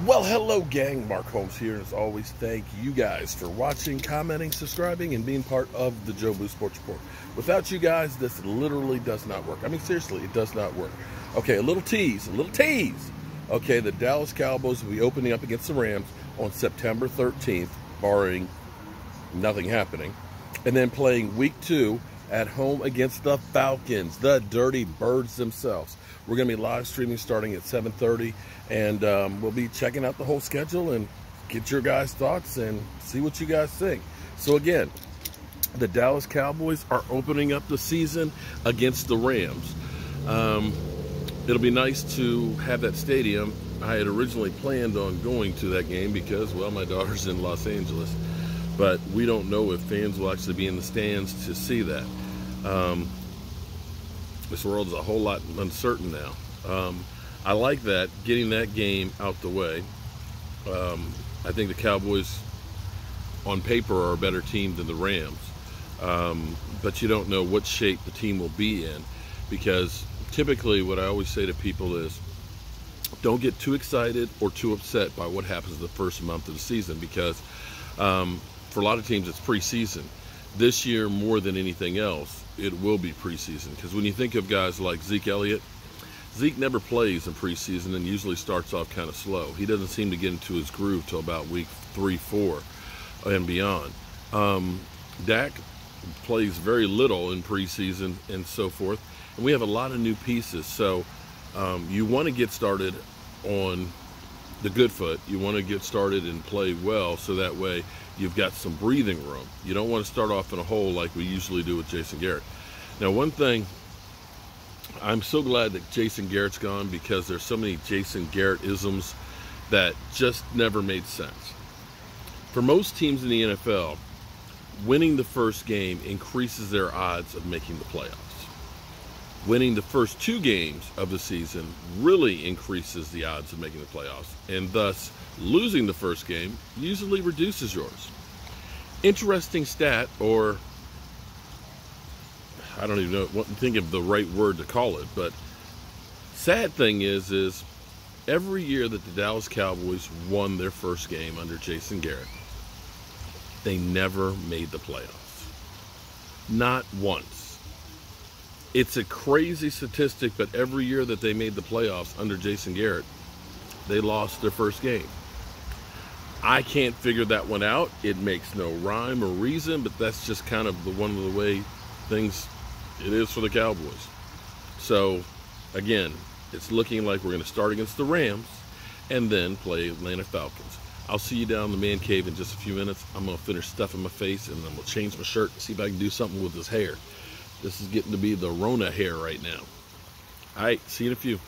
Well, hello gang, Mark Holmes here, and as always, thank you guys for watching, commenting, subscribing, and being part of the Joe Boo Sports Report. Without you guys, this literally does not work. I mean, seriously, it does not work. Okay, a little tease. Okay, the Dallas Cowboys will be opening up against the Rams on September 13th, barring nothing happening, and then playing week 2 at home against the Falcons, the Dirty Birds themselves. We're going to be live streaming starting at 7:30, and we'll be checking out the whole schedule and get your guys' thoughts and see what you guys think. So again, the Dallas Cowboys are opening up the season against the Rams. It'll be nice to have that stadium. I had originally planned on going to that game because, well, my daughter's in Los Angeles, but we don't know if fans will actually be in the stands to see that. This world is a whole lot uncertain now. I like that, getting that game out the way. I think the Cowboys, on paper, are a better team than the Rams. But you don't know what shape the team will be in, because typically what I always say to people is, don't get too excited or too upset by what happens the first month of the season, because for a lot of teams it's preseason. This year, more than anything else, it will be preseason, because when you think of guys like Zeke Elliott, Zeke never plays in preseason and usually starts off kind of slow. He doesn't seem to get into his groove till about week 3, 4 and beyond. Dak plays very little in preseason and so forth, and we have a lot of new pieces. So you want to get started on the good foot. You want to get started and play well, so that way you've got some breathing room. You don't want to start off in a hole like we usually do with Jason Garrett. Now, one thing, I'm so glad that Jason Garrett's gone, because there's so many Jason Garrett-isms that just never made sense. For most teams in the NFL, winning the first game increases their odds of making the playoffs. Winning the first 2 games of the season really increases the odds of making the playoffs, and thus losing the first game usually reduces yours. Interesting stat, or I don't even know, think of the right word to call it, but sad thing is every year that the Dallas Cowboys won their first game under Jason Garrett, they never made the playoffs. Not once. It's a crazy statistic, but every year that they made the playoffs under Jason Garrett, they lost their first game. I can't figure that one out. It makes no rhyme or reason, but that's just kind of one of the way things it is for the Cowboys. So, again, it's looking like we're going to start against the Rams and then play Atlanta Falcons. I'll see you down in the man cave in just a few minutes. I'm going to finish stuffing my face, and then we'll change my shirt and see if I can do something with this hair. This is getting to be the Rona hair right now. All right, see you in a few.